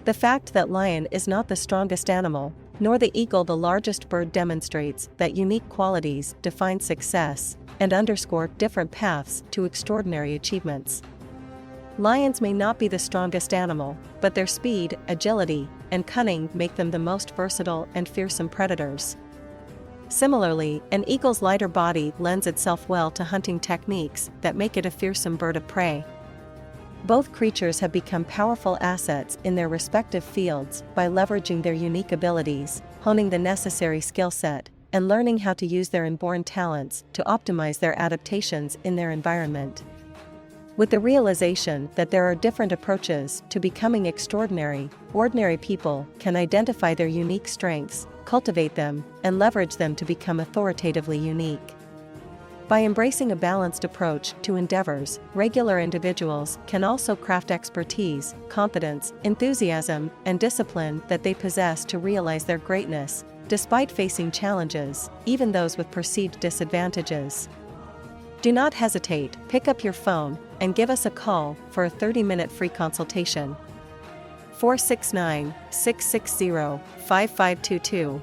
The fact that lion is not the strongest animal, nor the eagle the largest bird demonstrates that unique qualities define success and underscore different paths to extraordinary achievements. Lions may not be the strongest animal, but their speed, agility, and cunning make them the most versatile and fearsome predators. Similarly, an eagle's lighter body lends itself well to hunting techniques that make it a fearsome bird of prey. Both creatures have become powerful assets in their respective fields by leveraging their unique abilities, honing the necessary skill set, and learning how to use their inborn talents to optimize their adaptations in their environment. With the realization that there are different approaches to becoming extraordinary, ordinary people can identify their unique strengths, cultivate them, and leverage them to become authoritatively unique. By embracing a balanced approach to endeavors, regular individuals can also craft expertise, confidence, enthusiasm, and discipline that they possess to realize their greatness, despite facing challenges, even those with perceived disadvantages. Do not hesitate, pick up your phone, and give us a call for a 30-minute free consultation. 469-660-5522